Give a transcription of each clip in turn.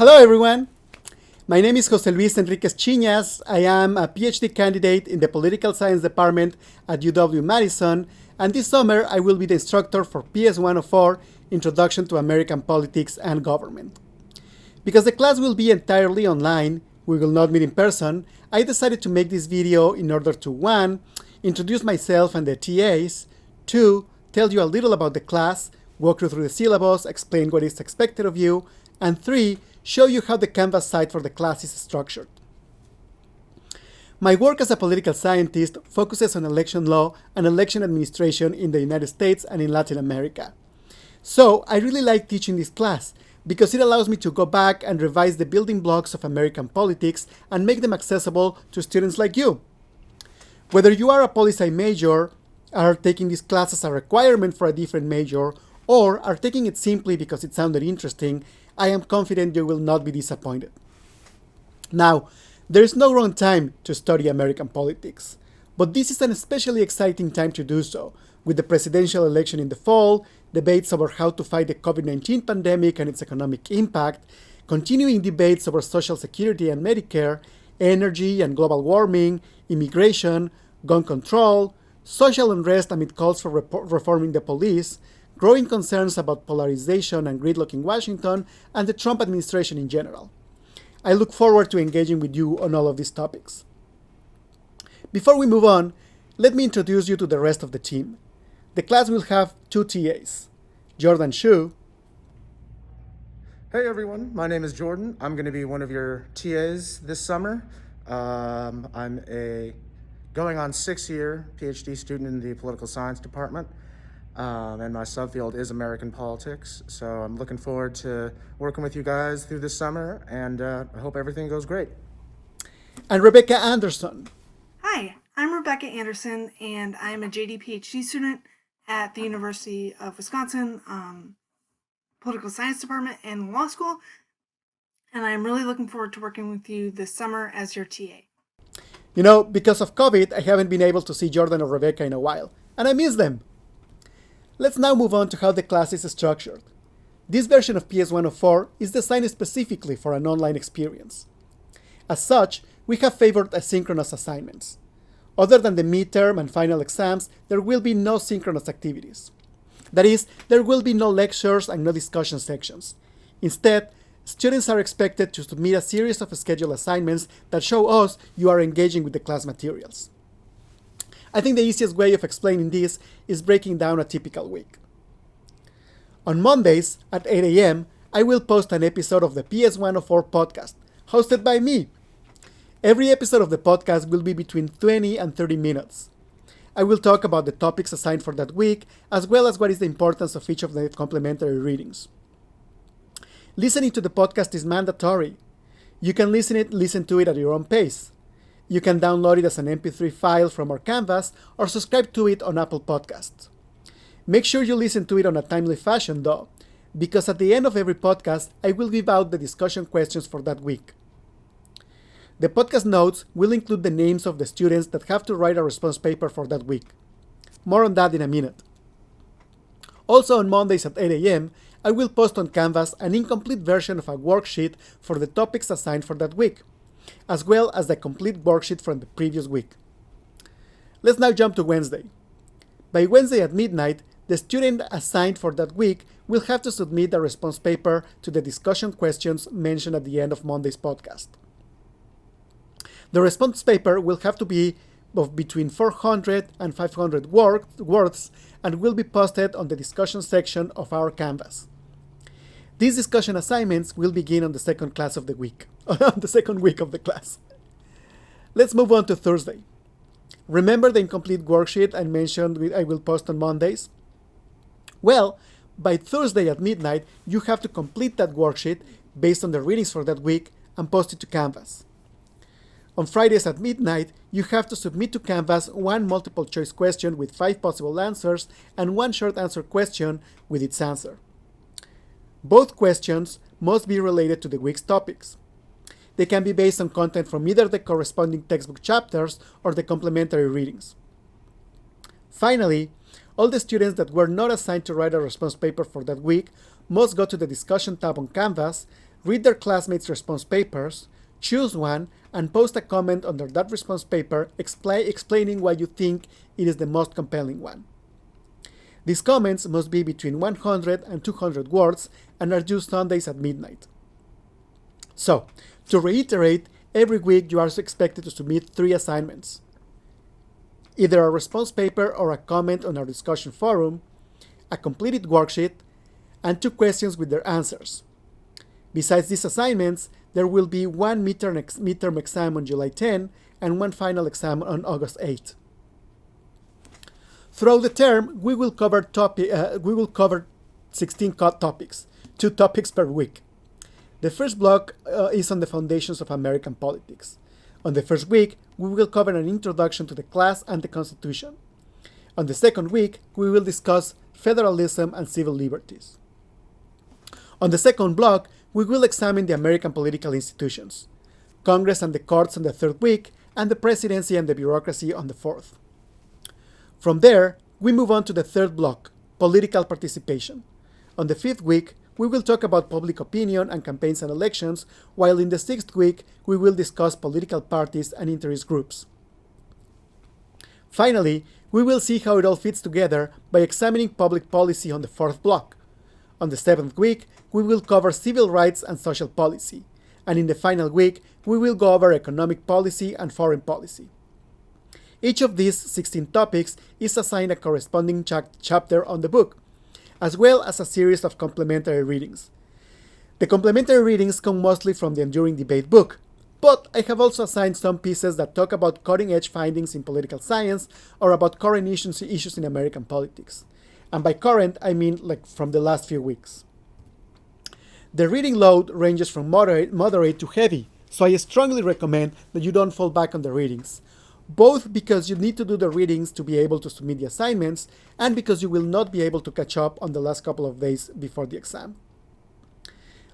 Hello, everyone. My name is Jose Luis Enriquez Chiñas. I am a PhD candidate in the Political Science Department at UW-Madison, and this summer I will be the instructor for PS 104, Introduction to American Politics and Government. Because the class will be entirely online, we will not meet in person, I decided to make this video in order to 1. Introduce myself and the TAs, 2. Tell you a little about the class, walk you through the syllabus, explain what is expected of you, and 3. Show you how the Canvas site for the class is structured. My work as a political scientist focuses on election law and election administration in the United States and in Latin America. So I really like teaching this class because it allows me to go back and revise the building blocks of American politics and make them accessible to students like you. Whether you are a poli-sci major, are taking this class as a requirement for a different major, or are taking it simply because it sounded interesting, I am confident you will not be disappointed. Now, there is no wrong time to study American politics, but this is an especially exciting time to do so, with the presidential election in the fall, debates over how to fight the COVID-19 pandemic and its economic impact, continuing debates over Social Security and Medicare, energy and global warming, immigration, gun control, social unrest amid calls for reforming the police, growing concerns about polarization and gridlock in Washington, and the Trump administration in general. I look forward to engaging with you on all of these topics. Before we move on, let me introduce you to the rest of the team. The class will have 2 TAs, Jordan Shu. Hey everyone, my name is Jordan. I'm going to be one of your TAs this summer. I'm a going on 6-year PhD student in the political science department. And my subfield is American politics. So I'm looking forward to working with you guys through this summer, and I hope everything goes great. And Rebecca Anderson. Hi, I'm Rebecca Anderson, and I'm a JD PhD student at the University of Wisconsin Political Science Department and Law School. And I'm really looking forward to working with you this summer as your TA. You know, because of COVID, I haven't been able to see Jordan or Rebecca in a while, and I miss them. Let's now move on to how the class is structured. This version of PS 104 is designed specifically for an online experience. As such, we have favored asynchronous assignments. Other than the midterm and final exams, there will be no synchronous activities. That is, there will be no lectures and no discussion sections. Instead, students are expected to submit a series of scheduled assignments that show us you are engaging with the class materials. I think the easiest way of explaining this is breaking down a typical week. On Mondays at 8 a.m., I will post an episode of the PS 104 podcast, hosted by me. Every episode of the podcast will be between 20 and 30 minutes. I will talk about the topics assigned for that week, as well as what is the importance of each of the complementary readings. Listening to the podcast is mandatory. You can listen to it at your own pace. You can download it as an MP3 file from our Canvas or subscribe to it on Apple Podcasts. Make sure you listen to it on a timely fashion though, because at the end of every podcast, I will give out the discussion questions for that week. The podcast notes will include the names of the students that have to write a response paper for that week. More on that in a minute. Also on Mondays at 8 a.m., I will post on Canvas an incomplete version of a worksheet for the topics assigned for that week, as well as the complete worksheet from the previous week. Let's now jump to Wednesday. By Wednesday at midnight, the student assigned for that week will have to submit a response paper to the discussion questions mentioned at the end of Monday's podcast. The response paper will have to be of between 400 and 500 words and will be posted on the discussion section of our Canvas. These discussion assignments will begin on the second class of the week, on the second week of the class. Let's move on to Thursday. Remember the incomplete worksheet I mentioned I will post on Mondays? Well, by Thursday at midnight, you have to complete that worksheet based on the readings for that week and post it to Canvas. On Fridays at midnight, you have to submit to Canvas one multiple choice question with 5 possible answers and one short answer question with its answer. Both questions must be related to the week's topics. They can be based on content from either the corresponding textbook chapters or the complementary readings. Finally, all the students that were not assigned to write a response paper for that week must go to the discussion tab on Canvas, read their classmates' response papers, choose one, and post a comment under that response paper explaining why you think it is the most compelling one. These comments must be between 100 and 200 words and are due Sundays at midnight. So, to reiterate, every week you are expected to submit 3 assignments: either a response paper or a comment on our discussion forum, a completed worksheet, and 2 questions with their answers. Besides these assignments, there will be one midterm exam on July 10 and one final exam on August 8. Throughout the term, we will cover 16 topics, 2 topics per week. The first block is on the foundations of American politics. On the first week, we will cover an introduction to the class and the Constitution. On the second week, we will discuss federalism and civil liberties. On the second block, we will examine the American political institutions, Congress and the courts on the third week, and the presidency and the bureaucracy on the fourth. From there, we move on to the third block, political participation. On the fifth week, we will talk about public opinion and campaigns and elections, while in the sixth week, we will discuss political parties and interest groups. Finally, we will see how it all fits together by examining public policy on the fourth block. On the seventh week, we will cover civil rights and social policy, and in the final week, we will go over economic policy and foreign policy. Each of these 16 topics is assigned a corresponding chapter on the book, as well as a series of complementary readings. The complementary readings come mostly from the Enduring Debate book, but I have also assigned some pieces that talk about cutting-edge findings in political science or about current issues in American politics. And by current, I mean like from the last few weeks. The reading load ranges from moderate to heavy, so I strongly recommend that you don't fall back on the readings, both because you need to do the readings to be able to submit the assignments, and because you will not be able to catch up on the last couple of days before the exam.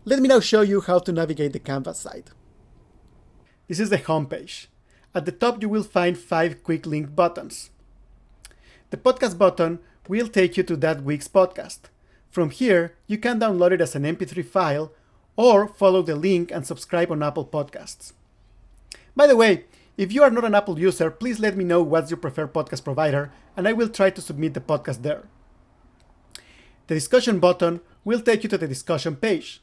Let me now show you how to navigate the Canvas site. This is the home page. At the top you will find 5 quick link buttons. The podcast button will take you to that week's podcast. From here, you can download it as an MP3 file or follow the link and subscribe on Apple Podcasts. By the way, if you are not an Apple user, please let me know what's your preferred podcast provider and I will try to submit the podcast there. The discussion button will take you to the discussion page.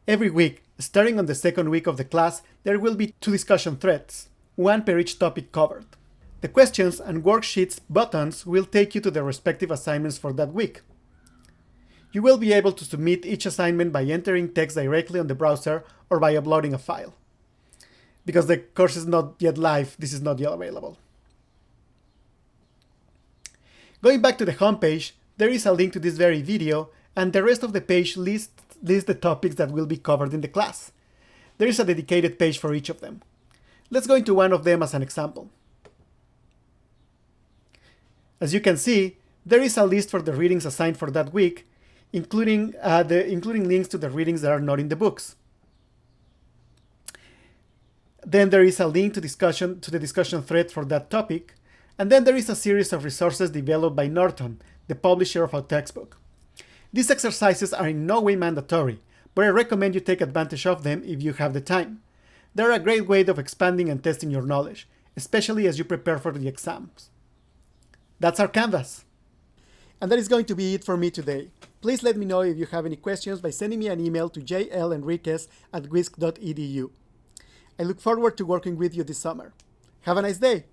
Every week, starting on the second week of the class, there will be 2 discussion threads, one per each topic covered. The questions and worksheets buttons will take you to the respective assignments for that week. You will be able to submit each assignment by entering text directly on the browser or by uploading a file. Because the course is not yet live, this is not yet available. Going back to the homepage, there is a link to this very video, and the rest of the page lists the topics that will be covered in the class. There is a dedicated page for each of them. Let's go into one of them as an example. As you can see, there is a list for the readings assigned for that week, including links to the readings that are not in the books. Then there is a link to the discussion thread for that topic, and then there is a series of resources developed by Norton, the publisher of our textbook. These exercises are in no way mandatory, but I recommend you take advantage of them if you have the time. They're a great way of expanding and testing your knowledge, especially as you prepare for the exams. That's our Canvas. And that is going to be it for me today. Please let me know if you have any questions by sending me an email to jlenriquez@wisc.edu. I look forward to working with you this summer. Have a nice day!